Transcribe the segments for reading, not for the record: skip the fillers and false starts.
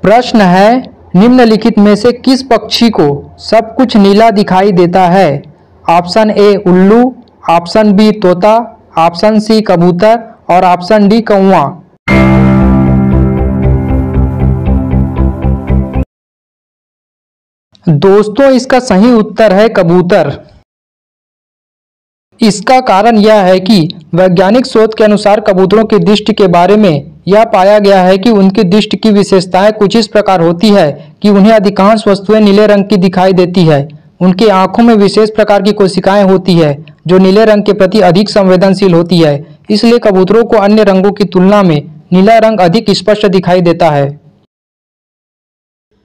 प्रश्न है, निम्नलिखित में से किस पक्षी को सब कुछ नीला दिखाई देता है? ऑप्शन ए उल्लू, ऑप्शन बी तोता, ऑप्शन सी कबूतर और ऑप्शन डी कौवा। दोस्तों, इसका सही उत्तर है कबूतर। इसका कारण यह है कि वैज्ञानिक शोध के अनुसार कबूतरों की दृष्टि के बारे में यह पाया गया है कि उनकी दृष्टि की विशेषताएं कुछ इस प्रकार होती है कि उन्हें अधिकांश वस्तुएं नीले रंग की दिखाई देती है। उनकी आंखों में विशेष प्रकार की कोशिकाएं होती है जो नीले रंग के प्रति अधिक संवेदनशील होती है। इसलिए कबूतरों को अन्य रंगों की तुलना में नीला रंग अधिक स्पष्ट दिखाई देता है।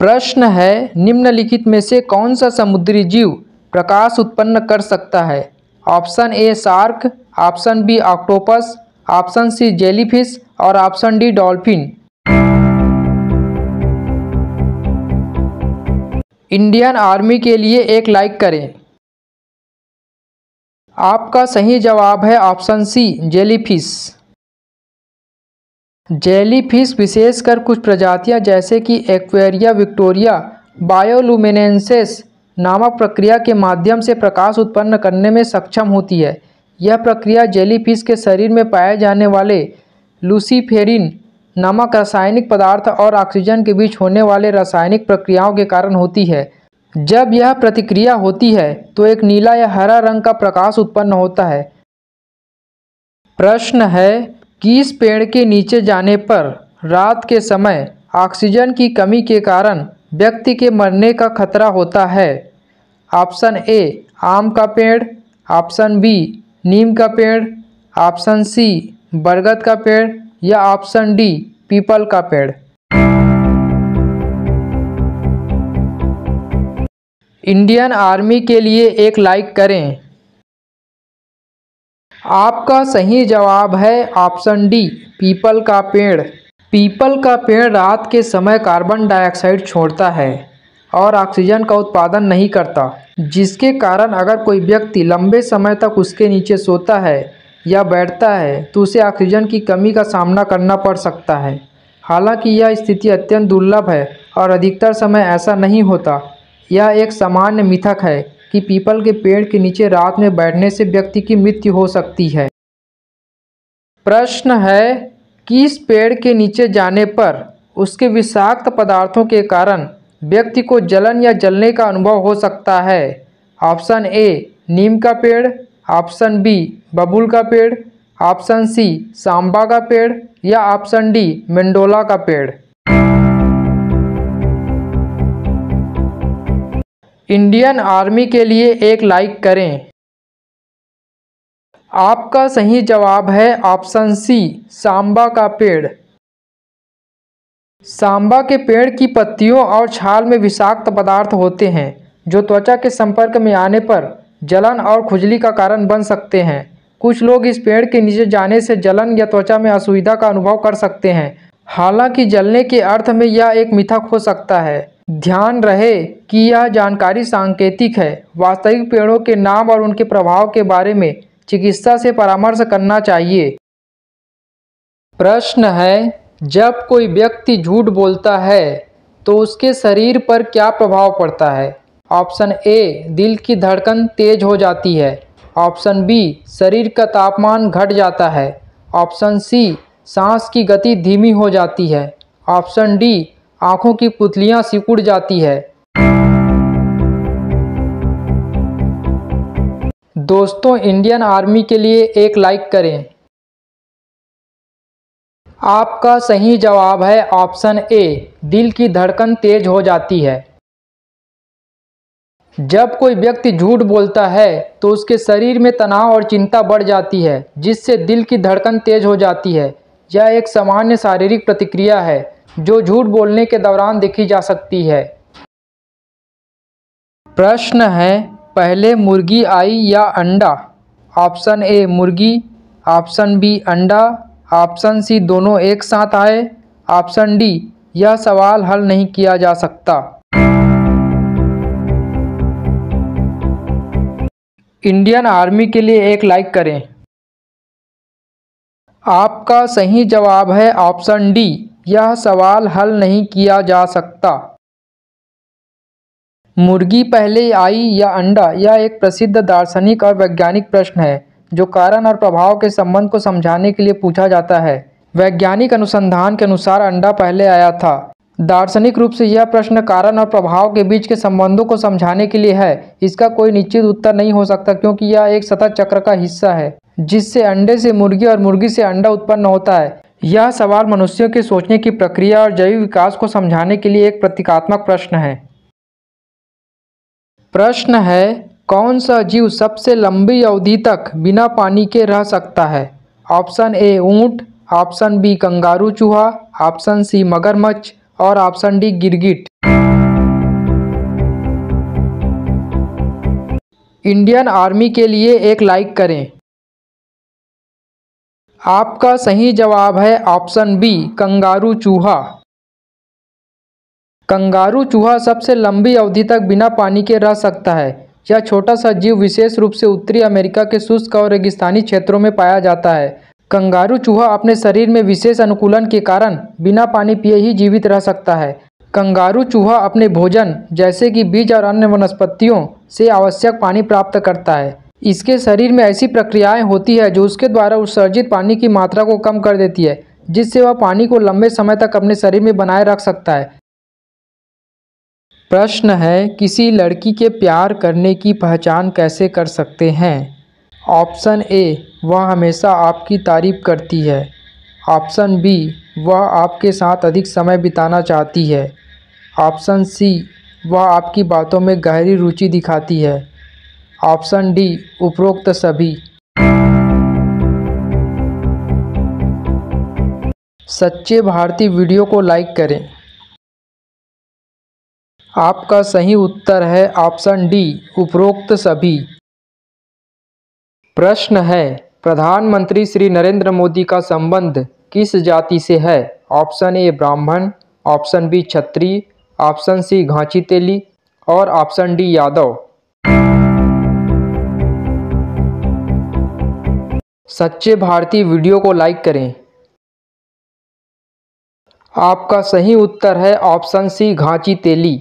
प्रश्न है, निम्नलिखित में से कौन सा समुद्री जीव प्रकाश उत्पन्न कर सकता है? Option A shark, option B octopus, option C jellyfish और option D dolphin. Indian army के लिए एक लाइक करें। आपका सही जवाब है ऑप्शन सी जेलीफिश। जेलीफिश विशेषकर कुछ प्रजातियां जैसे कि एक्वेरिया विक्टोरिया बायोलुमिनेंसेस नामक प्रक्रिया के माध्यम से प्रकाश उत्पन्न करने में सक्षम होती है। यह प्रक्रिया जेलीफिश के शरीर में पाए जाने वाले लूसीफेरिन नामक रासायनिक पदार्थ और ऑक्सीजन के बीच होने वाले रासायनिक प्रक्रियाओं के कारण होती है। जब यह प्रतिक्रिया होती है तो एक नीला या हरा रंग का प्रकाश उत्पन्न होता है। प्रश्न है, किस पेड़ के नीचे जाने पर रात के समय ऑक्सीजन की कमी के कारण व्यक्ति के मरने का खतरा होता है? ऑप्शन ए आम का पेड़, ऑप्शन बी नीम का पेड़, ऑप्शन सी बरगद का पेड़ या ऑप्शन डी पीपल का पेड़। इंडियन आर्मी के लिए एक लाइक करें। आपका सही जवाब है ऑप्शन डी पीपल का पेड़। पीपल का पेड़ रात के समय कार्बन डाइऑक्साइड छोड़ता है और ऑक्सीजन का उत्पादन नहीं करता, जिसके कारण अगर कोई व्यक्ति लंबे समय तक उसके नीचे सोता है या बैठता है तो उसे ऑक्सीजन की कमी का सामना करना पड़ सकता है। हालांकि यह स्थिति अत्यंत दुर्लभ है और अधिकतर समय ऐसा नहीं होता। यह एक सामान्य मिथक है कि पीपल के पेड़ के नीचे रात में बैठने से व्यक्ति की मृत्यु हो सकती है। प्रश्न है, किस पेड़ के नीचे जाने पर उसके विषाक्त पदार्थों के कारण व्यक्ति को जलन या जलने का अनुभव हो सकता है? ऑप्शन ए नीम का पेड़, ऑप्शन बी बबूल का पेड़, ऑप्शन सी सांबा का पेड़ या ऑप्शन डी मेंडोला का पेड़। इंडियन आर्मी के लिए एक लाइक करें। आपका सही जवाब है ऑप्शन सी सांबा का पेड़। सांबा के पेड़ की पत्तियों और छाल में विषाक्त पदार्थ होते हैं जो त्वचा के संपर्क में आने पर जलन और खुजली का कारण बन सकते हैं। कुछ लोग इस पेड़ के नीचे जाने से जलन या त्वचा में असुविधा का अनुभव कर सकते हैं। हालांकि जलने के अर्थ में यह एक मिथक हो सकता है। ध्यान रहे कि यह जानकारी सांकेतिक है। वास्तविक पेड़ों के नाम और उनके प्रभाव के बारे में चिकित्सा से परामर्श करना चाहिए। प्रश्न है, जब कोई व्यक्ति झूठ बोलता है तो उसके शरीर पर क्या प्रभाव पड़ता है? ऑप्शन ए दिल की धड़कन तेज हो जाती है, ऑप्शन बी शरीर का तापमान घट जाता है, ऑप्शन सी सांस की गति धीमी हो जाती है, ऑप्शन डी आंखों की पुतलियां सिकुड़ जाती है। दोस्तों, इंडियन आर्मी के लिए एक लाइक करें। आपका सही जवाब है ऑप्शन ए दिल की धड़कन तेज हो जाती है। जब कोई व्यक्ति झूठ बोलता है तो उसके शरीर में तनाव और चिंता बढ़ जाती है, जिससे दिल की धड़कन तेज हो जाती है। यह एक सामान्य शारीरिक प्रतिक्रिया है जो झूठ बोलने के दौरान देखी जा सकती है। प्रश्न है, पहले मुर्गी आई या अंडा? ऑप्शन ए मुर्गी, ऑप्शन बी अंडा, ऑप्शन सी दोनों एक साथ आए, ऑप्शन डी यह सवाल हल नहीं किया जा सकता। इंडियन आर्मी के लिए एक लाइक करें। आपका सही जवाब है ऑप्शन डी यह सवाल हल नहीं किया जा सकता। मुर्गी पहले आई या अंडा? यह एक प्रसिद्ध दार्शनिक और वैज्ञानिक प्रश्न है जो कारण और प्रभाव के संबंध को समझाने के लिए पूछा जाता है। वैज्ञानिक अनुसंधान के अनुसार अंडा पहले आया था। दार्शनिक रूप से यह प्रश्न कारण और प्रभाव के बीच के संबंधों को समझाने के लिए है। इसका कोई निश्चित उत्तर नहीं हो सकता क्योंकि यह एक सतत चक्र का हिस्सा है जिससे अंडे से मुर्गी और मुर्गी से अंडा उत्पन्न होता है। यह सवाल मनुष्यों के सोचने की प्रक्रिया और जैविक विकास को समझाने के लिए एक प्रतीकात्मक प्रश्न है। प्रश्न है, कौन सा जीव सबसे लंबी अवधि तक बिना पानी के रह सकता है? ऑप्शन ए ऊंट, ऑप्शन बी कंगारू चूहा, ऑप्शन सी मगरमच्छ और ऑप्शन डी गिरगिट। इंडियन आर्मी के लिए एक लाइक करें। आपका सही जवाब है ऑप्शन बी कंगारू चूहा। कंगारू चूहा सबसे लंबी अवधि तक बिना पानी के रह सकता है। यह छोटा सा जीव विशेष रूप से उत्तरी अमेरिका के शुष्क और रेगिस्तानी क्षेत्रों में पाया जाता है। कंगारू चूहा अपने शरीर में विशेष अनुकूलन के कारण बिना पानी पिए ही जीवित रह सकता है। कंगारू चूहा अपने भोजन जैसे कि बीज और अन्य वनस्पतियों से आवश्यक पानी प्राप्त करता है। इसके शरीर में ऐसी प्रक्रियाएं होती है जो उसके द्वारा उत्सर्जित पानी की मात्रा को कम कर देती है, जिससे वह पानी को लंबे समय तक अपने शरीर में बनाए रख सकता है। प्रश्न है, किसी लड़की के प्यार करने की पहचान कैसे कर सकते हैं? ऑप्शन ए, वह हमेशा आपकी तारीफ करती है। ऑप्शन बी, वह आपके साथ अधिक समय बिताना चाहती है। ऑप्शन सी, वह आपकी बातों में गहरी रुचि दिखाती है। ऑप्शन डी, उपरोक्त सभी। सच्चे भारतीय वीडियो को लाइक करें। आपका सही उत्तर है ऑप्शन डी, उपरोक्त सभी। प्रश्न है, प्रधानमंत्री श्री नरेंद्र मोदी का संबंध किस जाति से है? ऑप्शन ए ब्राह्मण, ऑप्शन बी क्षत्रिय, ऑप्शन सी घांची तेली और ऑप्शन डी यादव। सच्चे भारतीय वीडियो को लाइक करें। आपका सही उत्तर है ऑप्शन सी घांची तेली।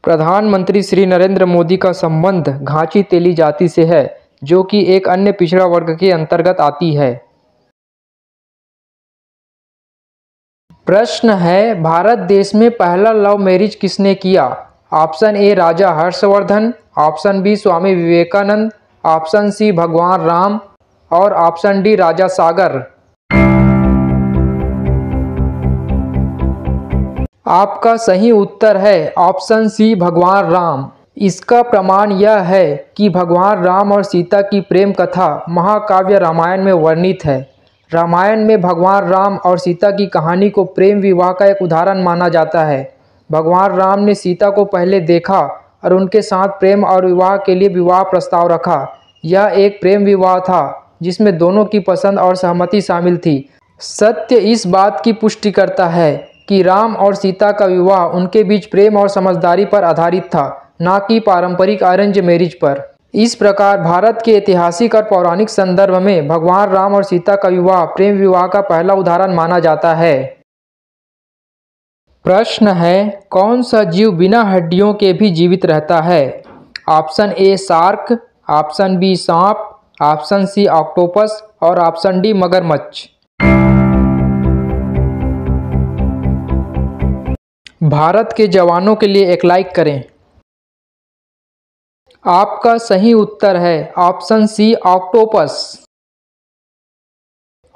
प्रधानमंत्री श्री नरेंद्र मोदी का संबंध घांची तेली जाति से है जो कि एक अन्य पिछड़ा वर्ग के अंतर्गत आती है। प्रश्न है, भारत देश में पहला लव मैरिज किसने किया? Option A Raja Harshavardhan, option B Swami Vivekananda, option C भगवान राम और ऑप्शन डी राजा सागर। आपका सही उत्तर है ऑप्शन सी भगवान राम। इसका प्रमाण यह है कि भगवान राम और सीता की प्रेम कथा महाकाव्य रामायण में वर्णित है। रामायण में भगवान राम और सीता की कहानी को प्रेम विवाह का एक उदाहरण माना जाता है। भगवान राम ने सीता को पहले देखा और उनके साथ प्रेम और विवाह के लिए विवाह प्रस्ताव रखा। यह एक प्रेम विवाह था जिसमें दोनों की पसंद और सहमति शामिल थी। सत्य इस बात की पुष्टि करता है कि राम और सीता का विवाह उनके बीच प्रेम और समझदारी पर आधारित था, न कि पारंपरिक अरेंज मैरिज पर। इस प्रकार भारत के ऐतिहासिक और पौराणिक संदर्भ में भगवान राम और सीता का विवाह प्रेम विवाह का पहला उदाहरण माना जाता है। प्रश्न है, कौन सा जीव बिना हड्डियों के भी जीवित रहता है? Option A shark, option B सांप, ऑप्शन सी ऑक्टोपस और ऑप्शन डी मगरमच्छ। भारत के जवानों के लिए एक लाइक करें। आपका सही उत्तर है ऑप्शन सी ऑक्टोपस।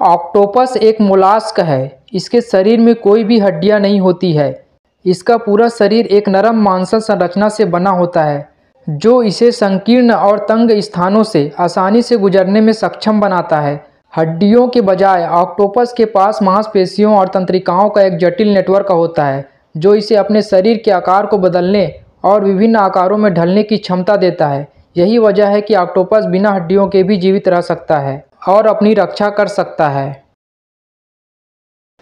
ऑक्टोपस एक मोलास्क है। इसके शरीर में कोई भी हड्डियां नहीं होती है। इसका पूरा शरीर एक नरम मांसल संरचना से बना होता है जो इसे संकीर्ण और तंग स्थानों से आसानी से गुजरने में सक्षम बनाता है। हड्डियों के बजाय ऑक्टोपस के पास मांसपेशियों और तंत्रिकाओं का एक जटिल नेटवर्क होता है जो इसे अपने शरीर के आकार को बदलने और विभिन्न आकारों में ढलने की क्षमता देता है। यही वजह है कि ऑक्टोपस बिना हड्डियों के भी जीवित रह सकता है और अपनी रक्षा कर सकता है।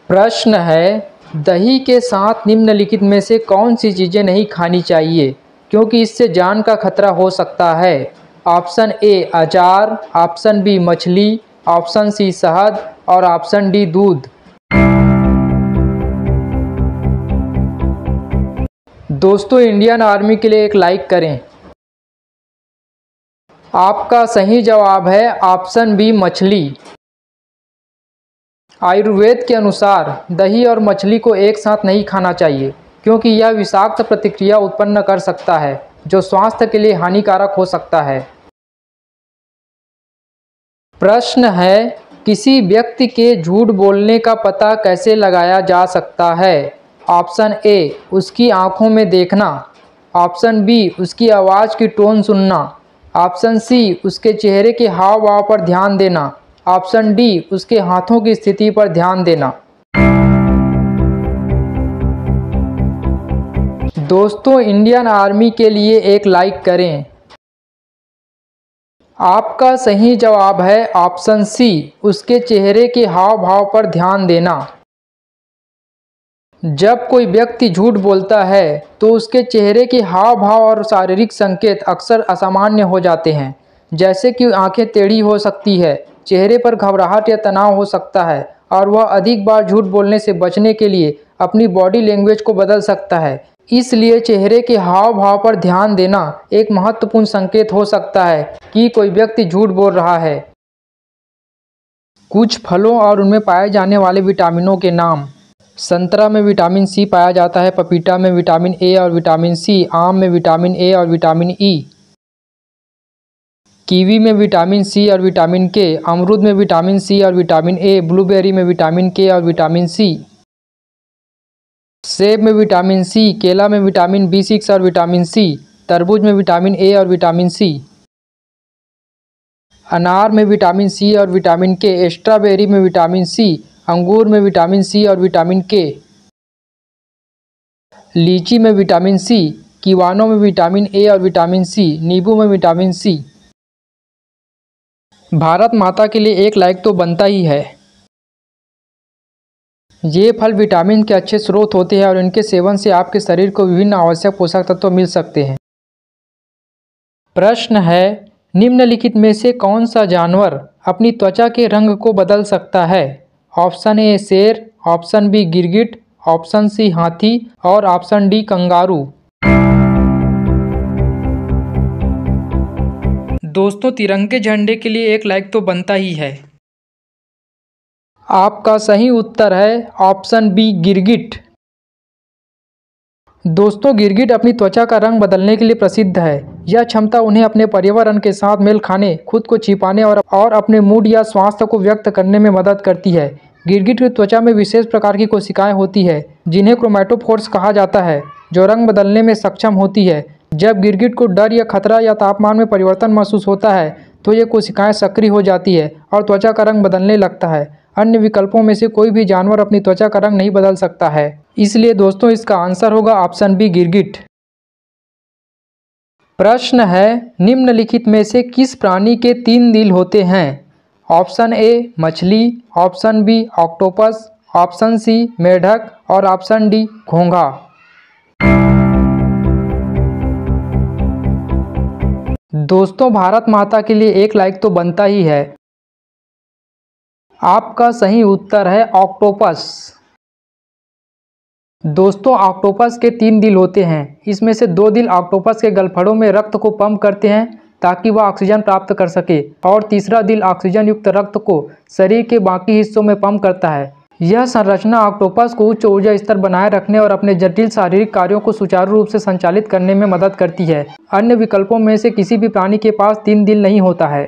प्रश्न है, दही के साथ निम्नलिखित में से कौन सी चीज़ें नहीं खानी चाहिए क्योंकि इससे जान का खतरा हो सकता है? ऑप्शन ए अचार, ऑप्शन बी मछली, ऑप्शन सी शहद और ऑप्शन डी दूध। दोस्तों इंडियन आर्मी के लिए एक लाइक करें। आपका सही जवाब है ऑप्शन बी मछली। आयुर्वेद के अनुसार दही और मछली को एक साथ नहीं खाना चाहिए क्योंकि यह विषाक्त प्रतिक्रिया उत्पन्न कर सकता है जो स्वास्थ्य के लिए हानिकारक हो सकता है। प्रश्न है, किसी व्यक्ति के झूठ बोलने का पता कैसे लगाया जा सकता है? ऑप्शन ए उसकी आंखों में देखना, ऑप्शन बी उसकी आवाज़ की टोन सुनना, ऑप्शन सी उसके चेहरे के हाव भाव पर ध्यान देना, ऑप्शन डी उसके हाथों की स्थिति पर ध्यान देना। दोस्तों इंडियन आर्मी के लिए एक लाइक करें। आपका सही जवाब है ऑप्शन सी उसके चेहरे के हाव भाव पर ध्यान देना। जब कोई व्यक्ति झूठ बोलता है तो उसके चेहरे के हाव भाव और शारीरिक संकेत अक्सर असामान्य हो जाते हैं, जैसे कि आंखें टेढ़ी हो सकती है, चेहरे पर घबराहट या तनाव हो सकता है और वह अधिक बार झूठ बोलने से बचने के लिए अपनी बॉडी लैंग्वेज को बदल सकता है। इसलिए चेहरे के हाव भाव पर ध्यान देना एक महत्वपूर्ण संकेत हो सकता है कि कोई व्यक्ति झूठ बोल रहा है। कुछ फलों और उनमें पाए जाने वाले विटामिनों के नाम। संतरा में विटामिन सी पाया जाता है, पपीता में विटामिन ए और विटामिन सी, आम में विटामिन ए और विटामिन ई, कीवी में विटामिन सी और विटामिन के, अमरूद में विटामिन सी और विटामिन ए, ब्लूबेरी में विटामिन के और विटामिन सी, सेब में विटामिन सी, केला में विटामिन B6 और विटामिन सी, तरबूज में विटामिन ए और विटामिन सी, अनार में विटामिन सी और विटामिन के, स्ट्रॉबेरी में विटामिन सी, अंगूर में विटामिन सी और विटामिन के, लीची में विटामिन सी, किवानों में विटामिन ए और विटामिन सी, नींबू में विटामिन सी। भारत माता के लिए एक लाइक तो बनता ही है। ये फल विटामिन के अच्छे स्रोत होते हैं और इनके सेवन से आपके शरीर को विभिन्न आवश्यक पोषक तत्व मिल सकते हैं। प्रश्न है, निम्नलिखित में से कौन सा जानवर अपनी त्वचा के रंग को बदल सकता है? ऑप्शन ए शेर, ऑप्शन बी गिरगिट, ऑप्शन सी हाथी और ऑप्शन डी कंगारू। दोस्तों तिरंगे झंडे के लिए एक लाइक तो बनता ही है। आपका सही उत्तर है ऑप्शन बी गिरगिट। दोस्तों गिरगिट अपनी त्वचा का रंग बदलने के लिए प्रसिद्ध है। यह क्षमता उन्हें अपने पर्यावरण के साथ मेल खाने, खुद को छिपाने और अपने मूड या स्वास्थ्य को व्यक्त करने में मदद करती है। गिरगिट की त्वचा में विशेष प्रकार की कोशिकाएं होती है जिन्हें क्रोमैटोफोर्स कहा जाता है, जो रंग बदलने में सक्षम होती है। जब गिरगिट को डर या खतरा या तापमान में परिवर्तन महसूस होता है तो ये कोशिकाएं सक्रिय हो जाती है और त्वचा का रंग बदलने लगता है। अन्य विकल्पों में से कोई भी जानवर अपनी त्वचा का रंग नहीं बदल सकता है, इसलिए दोस्तों इसका आंसर होगा ऑप्शन बी गिरगिट। प्रश्न है, निम्नलिखित में से किस प्राणी के 3 दिल होते हैं? ऑप्शन ए मछली, option B octopus, option C मेढक और ऑप्शन डी घोंघा। दोस्तों भारत माता के लिए एक लाइक तो बनता ही है। आपका सही उत्तर है ऑक्टोपस। दोस्तों ऑक्टोपस के 3 दिल होते हैं। इसमें से 2 दिल ऑक्टोपस के गलफड़ों में रक्त को पंप करते हैं ताकि वह ऑक्सीजन प्राप्त कर सके और तीसरा दिल ऑक्सीजन युक्त रक्त को शरीर के बाकी हिस्सों में पंप करता है। यह संरचना ऑक्टोपस को उच्च ऊर्जा स्तर बनाए रखने और अपने जटिल शारीरिक कार्यों को सुचारू रूप से संचालित करने में मदद करती है। अन्य विकल्पों में से किसी भी प्राणी के पास 3 दिल नहीं होता है।